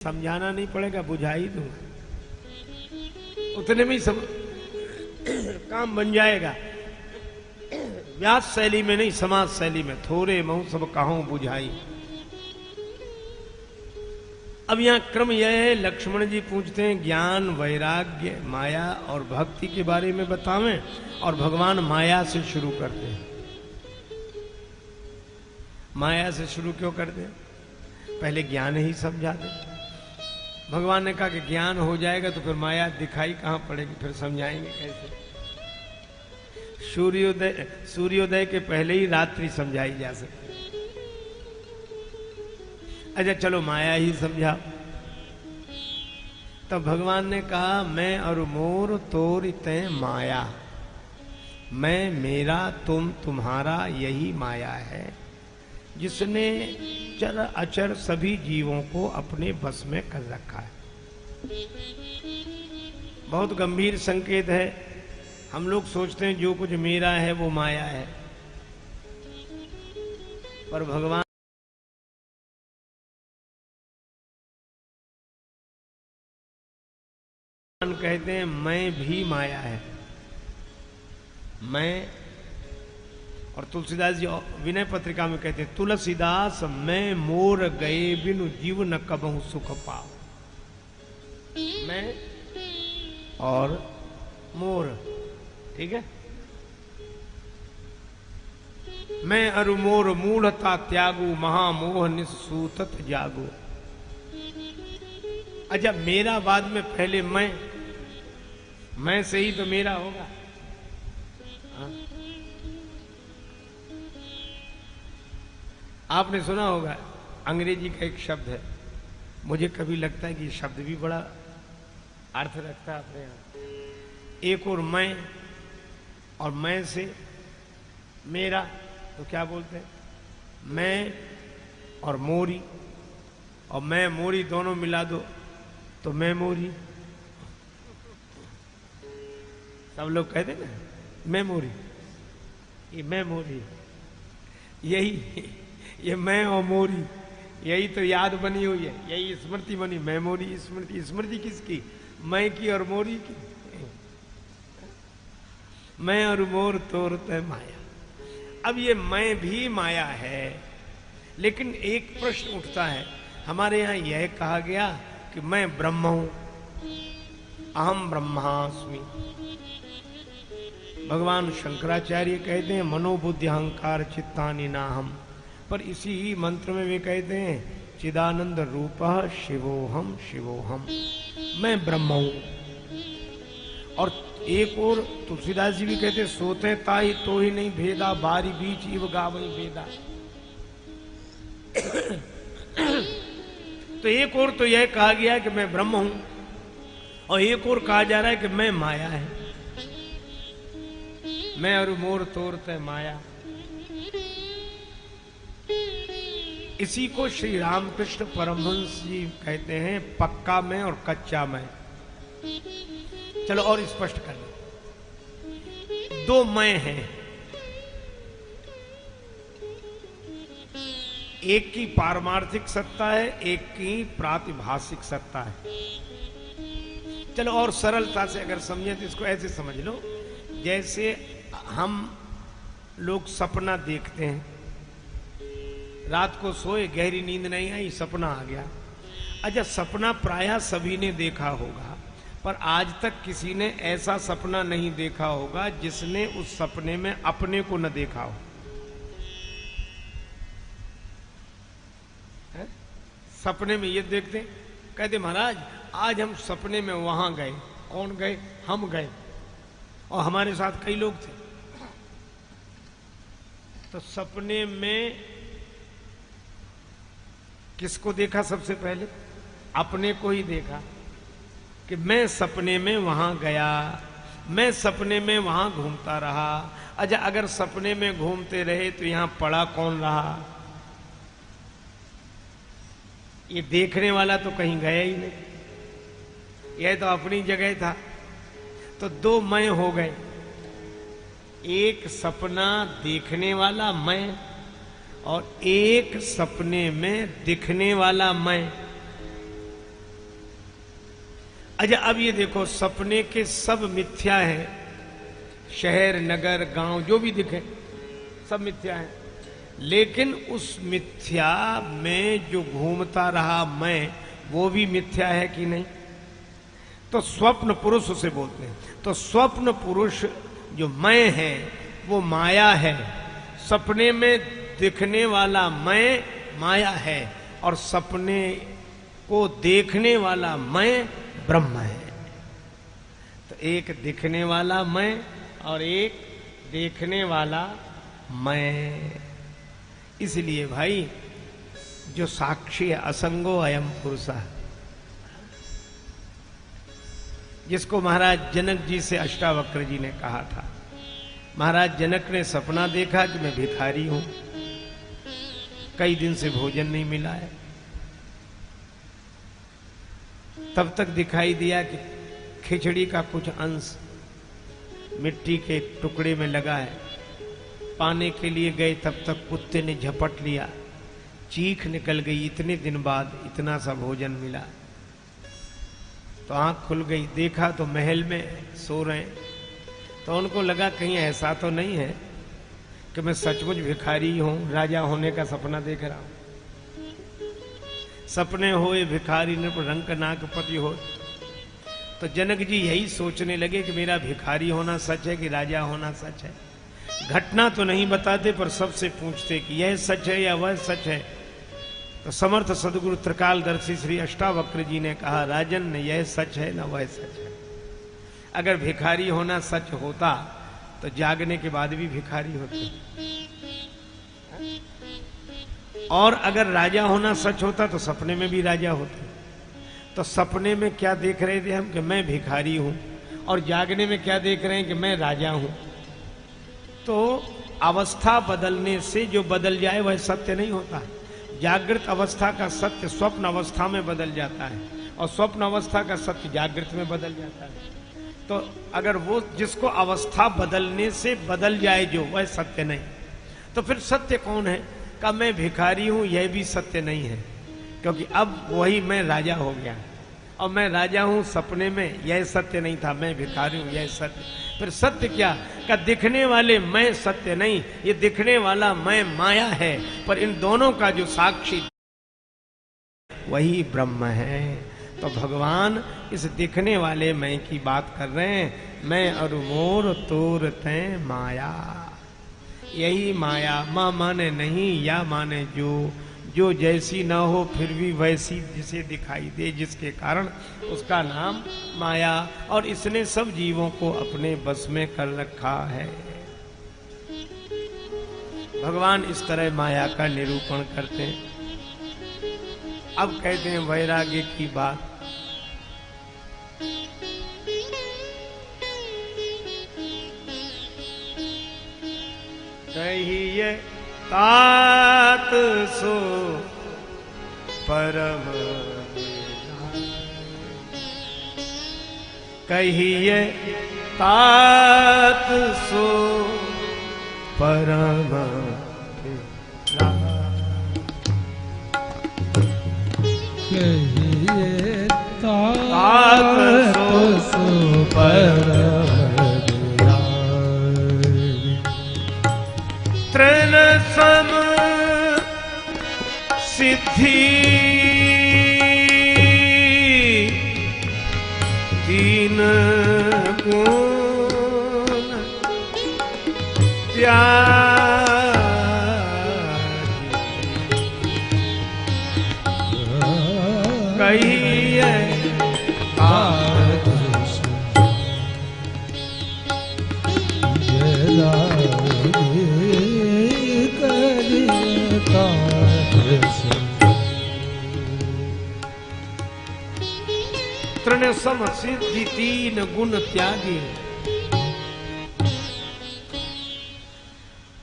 समझाना नहीं पड़ेगा, बुझा ही दूं, उतने में ही काम बन जाएगा। व्यास शैली में नहीं, समाज शैली में, थोड़े महू सब कहूं बुझाई। अब यहां क्रम यह है, लक्ष्मण जी पूछते हैं ज्ञान, वैराग्य, माया और भक्ति के बारे में बतावें, और भगवान माया से शुरू करते हैं। माया से शुरू क्यों करते हैं? पहले ज्ञान ही समझा दें। भगवान ने कहा कि ज्ञान हो जाएगा तो फिर माया दिखाई कहां पड़ेगी, फिर समझाएंगे कैसे? सूर्योदय के पहले ही रात्रि समझाई जा सकती। अच्छा चलो माया ही समझाओ। तब भगवान ने कहा मैं और मोर तोर तय माया, मैं मेरा तुम तुम्हारा यही माया है, जिसने चर अचर सभी जीवों को अपने बस में कर रखा है। बहुत गंभीर संकेत है। हम लोग सोचते हैं जो कुछ मेरा है वो माया है, पर भगवान कहते हैं मैं भी माया है। मैं, और तुलसीदास जी विनय पत्रिका में कहते हैं तुलसीदास मैं मोर गए बिनु जीव न कबहु सुख पाओ। मैं और मोर, ठीक है। मैं अरु मोर मूढ़ता त्यागू, महामोह निसूतत जागू। अच्छा मेरा बाद में पहले मैं से ही तो मेरा होगा। हाँ? आपने सुना होगा अंग्रेजी का एक शब्द है, मुझे कभी लगता है कि ये शब्द भी बड़ा अर्थ रखता है अपने यहाँ। एक और मैं से मेरा, तो क्या बोलते हैं? मैं और मोरी, और मैं मोरी दोनों मिला दो तो मैं मोरी। सब लोग कहते ना मैं मोरी, ये मैं मोरी, यही ये मैं और मोरी, यही तो याद बनी हुई है, यही स्मृति बनी। मेमोरी, स्मृति। स्मृति किसकी? मैं की और मोरी की। मैं और मोर तोर तय माया। अब ये मैं भी माया है, लेकिन एक प्रश्न उठता है। हमारे यहां यह कहा गया कि मैं ब्रह्म हूं, अहम ब्रह्मास्मि। भगवान शंकराचार्य कहते हैं मनोबुद्धि अहंकार चित्तानि नाहम, पर इसी ही मंत्र में वे कहते हैं चिदानंद रूपः शिवोहम शिवोहम, मैं ब्रह्म हूं। और एक और तुलसीदास जी भी कहते हैं सोते ताही तो ही नहीं भेदा, बारी बीच इव गावई वेदा। तो एक और तो यह कहा गया कि मैं ब्रह्म हूं, और एक और कहा जा रहा है कि मैं माया है। मैं और मोर तोरते माया। इसी को श्री रामकृष्ण परमहंस जी कहते हैं पक्का मैं और कच्चा मैं। चलो और स्पष्ट कर लो, दो मैं हैं, एक की पारमार्थिक सत्ता है, एक की प्रातिभाषिक सत्ता है। चलो और सरलता से अगर समझें तो इसको ऐसे समझ लो, जैसे हम लोग सपना देखते हैं, रात को सोए, गहरी नींद नहीं आई, सपना आ गया। अच्छा सपना प्रायः सभी ने देखा होगा, पर आज तक किसी ने ऐसा सपना नहीं देखा होगा जिसने उस सपने में अपने को न देखा हो। है? सपने में ये देखते, कहते महाराज आज हम सपने में वहां गए। कौन गए? हम गए, और हमारे साथ कई लोग थे। तो सपने में किसको देखा? सबसे पहले अपने को ही देखा कि मैं सपने में वहां गया, मैं सपने में वहां घूमता रहा। अच्छा अगर सपने में घूमते रहे तो यहां पड़ा कौन रहा? ये देखने वाला तो कहीं गया ही नहीं, यह तो अपनी जगह था। तो दो मैं हो गए, एक सपना देखने वाला मैं, और एक सपने में दिखने वाला मैं। अच्छा, अब ये देखो, सपने के सब मिथ्या है, शहर नगर गांव जो भी दिखे सब मिथ्या है, लेकिन उस मिथ्या में जो घूमता रहा मैं, वो भी मिथ्या है कि नहीं? तो स्वप्न पुरुष उसे बोलते हैं। तो स्वप्न पुरुष जो मैं है वो माया है, सपने में दिखने वाला मैं माया है, और सपने को देखने वाला मैं ब्रह्म है। तो एक दिखने वाला मैं और एक देखने वाला मैं। इसलिए भाई जो साक्षी है, असंगो अयम पुरुषः, जिसको महाराज जनक जी से अष्टावक्र जी ने कहा था। महाराज जनक ने सपना देखा कि मैं भिखारी हूं, कई दिन से भोजन नहीं मिला है। तब तक दिखाई दिया कि खिचड़ी का कुछ अंश मिट्टी के टुकड़े में लगा है। पाने के लिए गए, तब तक कुत्ते ने झपट लिया, चीख निकल गई। इतने दिन बाद इतना सा भोजन मिला तो आंख खुल गई, देखा तो महल में सो रहे हैं। तो उनको लगा कहीं ऐसा तो नहीं है कि मैं सचमुच भिखारी हूं, राजा होने का सपना देख रहा हूं। सपने होए भिखारी नृप रंक नागपति हो। तो जनक जी यही सोचने लगे कि मेरा भिखारी होना सच है कि राजा होना सच है। घटना तो नहीं बताते, पर सबसे पूछते कि यह सच है या वह सच है। तो समर्थ सदगुरु त्रिकालदर्शी श्री अष्टावक्र जी ने कहा, राजन यह सच है ना वह सच है। अगर भिखारी होना सच होता तो जागने के बाद भी भिखारी होते, और अगर राजा होना सच होता तो सपने में भी राजा होते। तो सपने में क्या देख रहे थे हम कि मैं भिखारी हूं, और जागने में क्या देख रहे हैं कि मैं राजा हूं। तो अवस्था बदलने से जो बदल जाए वह सत्य नहीं होता। जागृत अवस्था का सत्य स्वप्न अवस्था में बदल जाता है, और स्वप्न अवस्था का सत्य जागृत में बदल जाता है। तो अगर वो जिसको अवस्था बदलने से बदल जाए जो, वह सत्य नहीं, तो फिर सत्य कौन है? का मैं भिखारी हूं, यह भी सत्य नहीं है, क्योंकि अब वही मैं राजा हो गया, और मैं राजा हूं सपने में, यह सत्य नहीं था। मैं भिखारी हूं, यह सत्य। फिर सत्य क्या? का दिखने वाले मैं सत्य नहीं, ये दिखने वाला मैं माया है, पर इन दोनों का जो साक्षी वही ब्रह्म है। तो भगवान इस दिखने वाले मैं की बात कर रहे हैं। मैं और मोर तोर तैं माया, यही माया। माँ माने नहीं, या माने जो जैसी ना हो फिर भी वैसी जिसे दिखाई दे, जिसके कारण उसका नाम माया। और इसने सब जीवों को अपने बस में कर रखा है। भगवान इस तरह माया का निरूपण करते हैं। अब कहते हैं वैराग्य की बात। कहिए तात सो परम, कहिए तात सो परम, कहिए तात सो परम, तृण सम सिद्धि तीन गुण त्यागी, कहिए तृण सम सिद्धि तीन गुण त्यागी,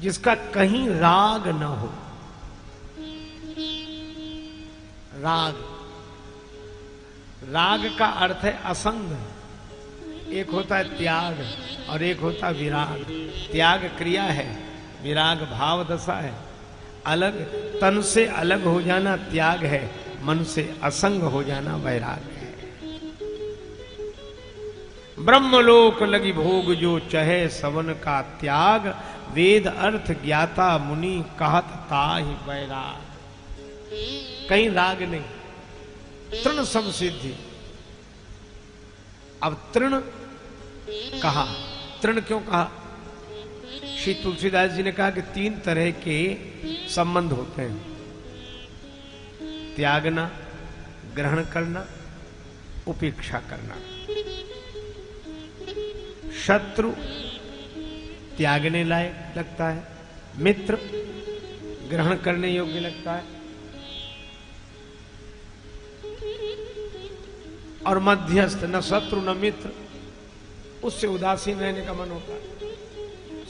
जिसका कहीं राग न हो। राग का अर्थ है असंग। एक होता है त्याग और एक होता है विराग। त्याग क्रिया है, विराग भाव दशा है। अलग तन से अलग हो जाना त्याग है, मन से असंग हो जाना वैराग है। ब्रह्मलोक लगी भोग जो चहे सवन का त्याग, वेद अर्थ ज्ञाता मुनि कहत ताहि बैराग। कहीं राग नहीं, तृण समसिद्धि। अब तृण कहा, तृण क्यों कहा? श्री तुलसीदास जी ने कहा कि 3 तरह के संबंध होते हैं, त्यागना, ग्रहण करना, उपेक्षा करना। शत्रु त्यागने लायक लगता है, मित्र ग्रहण करने योग्य लगता है, और मध्यस्थ न शत्रु न मित्र, उससे उदासीन रहने का मन होता है।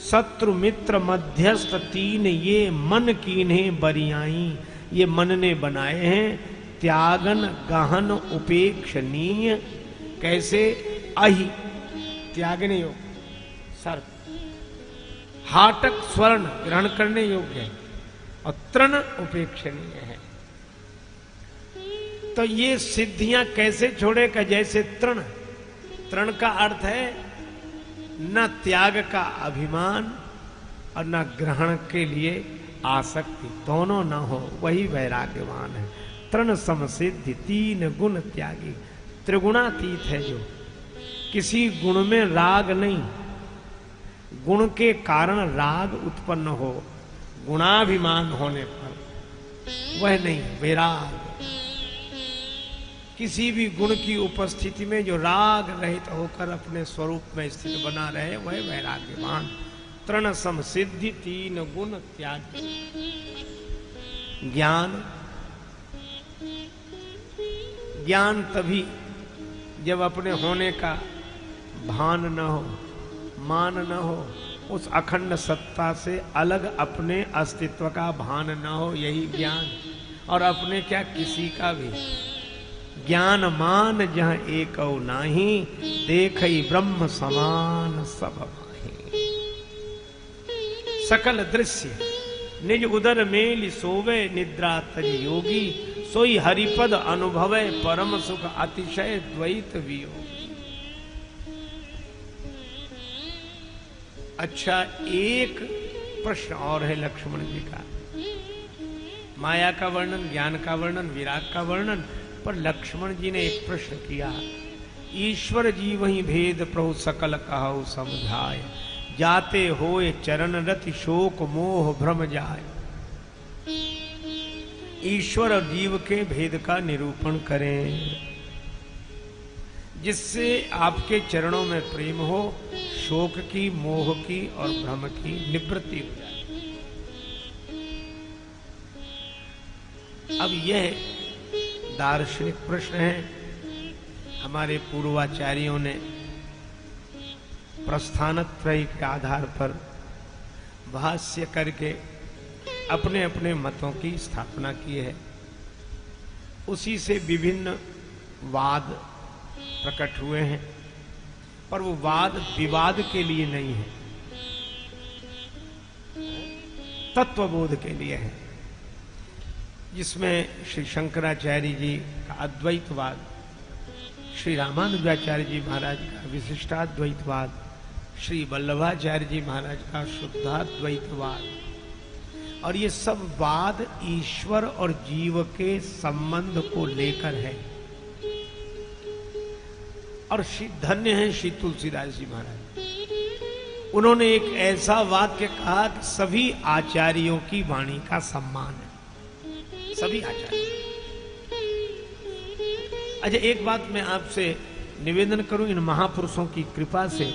शत्रु मित्र मध्यस्थ 3 ये मन कीन्हे बरियाई, ये मन ने बनाए हैं। त्यागन गहन उपेक्षणीय, कैसे? अहि त्यागने योग्य, सर्प हाटक स्वर्ण ग्रहण करने योग्य है, और तृण उपेक्षणीय है। तो ये सिद्धियां कैसे छोड़ेगा? जैसे तृण, तृण का अर्थ है न त्याग का अभिमान और न ग्रहण के लिए आसक्ति, दोनों न हो, वही वैराग्यवान है। तृण समसिद्धि 3 गुण त्यागी, त्रिगुणातीत है जो, किसी गुण में राग नहीं, गुण के कारण राग उत्पन्न हो, गुणाभिमान होने पर वह नहीं, वैराग। किसी भी गुण की उपस्थिति में जो राग रहित होकर अपने स्वरूप में स्थित बना रहे, वह वैराग्यवान। तृण समसिद्धि 3 गुण त्याग। ज्ञान, ज्ञान तभी जब अपने होने का भान न हो, मान न हो, उस अखंड सत्ता से अलग अपने अस्तित्व का भान न हो, यही ज्ञान। और अपने क्या, किसी का भी ज्ञान मान जहां एक नाही, देखई ब्रह्म समान सब माही। सकल दृश्य निज उदर मेलि सोवे, निद्रा तज योगी, सोई हरिपद अनुभवे, परम सुख अतिशय द्वैत वियोगी। अच्छा, एक प्रश्न और है लक्ष्मण जी का। माया का वर्णन, ज्ञान का वर्णन, विराग का वर्णन, पर लक्ष्मण जी ने एक प्रश्न किया। ईश्वर जी वही भेद प्रभु सकल कहु समझाय, जाते होए चरण रति शोक मोह भ्रम जाय। ईश्वर और जीव के भेद का निरूपण करें, जिससे आपके चरणों में प्रेम हो, शोक की, मोह की और भ्रम की निवृत्ति हो जाए। अब यह दार्शनिक प्रश्न है। हमारे पूर्वाचार्यों ने प्रस्थानत्रय के आधार पर भाष्य करके अपने अपने मतों की स्थापना की है। उसी से विभिन्न वाद प्रकट हुए हैं, पर वो वाद विवाद के लिए नहीं है, तत्वबोध के लिए है। जिसमें श्री शंकराचार्य जी का अद्वैतवाद, श्री रामानुजाचार्य जी महाराज का विशिष्टाद्वैतवाद, श्री वल्लभाचार्य जी महाराज का शुद्धाद्वैतवाद, और ये सब वाद ईश्वर और जीव के संबंध को लेकर है। और धन्य है श्री तुलसीदास जी महाराज, उन्होंने एक ऐसा वाक्य कहा कि सभी आचार्यों की वाणी का सम्मान है, सभी आचार्य। अच्छा, एक बात मैं आपसे निवेदन करूं, इन महापुरुषों की कृपा से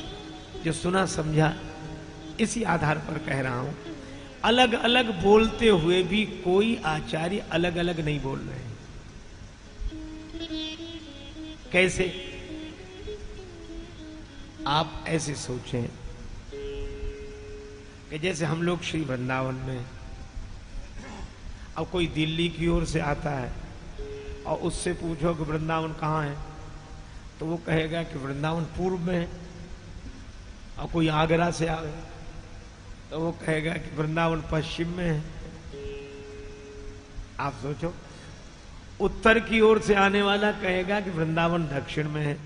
जो सुना समझा, इसी आधार पर कह रहा हूं। अलग अलग बोलते हुए भी कोई आचार्य अलग अलग नहीं बोल रहे हैं। कैसे? आप ऐसे सोचें कि जैसे हम लोग श्री वृंदावन में, अब कोई दिल्ली की ओर से आता है और उससे पूछो कि वृंदावन कहाँ है, तो वो कहेगा कि वृंदावन पूर्व में है। और कोई आगरा से आवे तो वो कहेगा कि वृंदावन पश्चिम में है। आप सोचो, उत्तर की ओर से आने वाला कहेगा कि वृंदावन दक्षिण में है।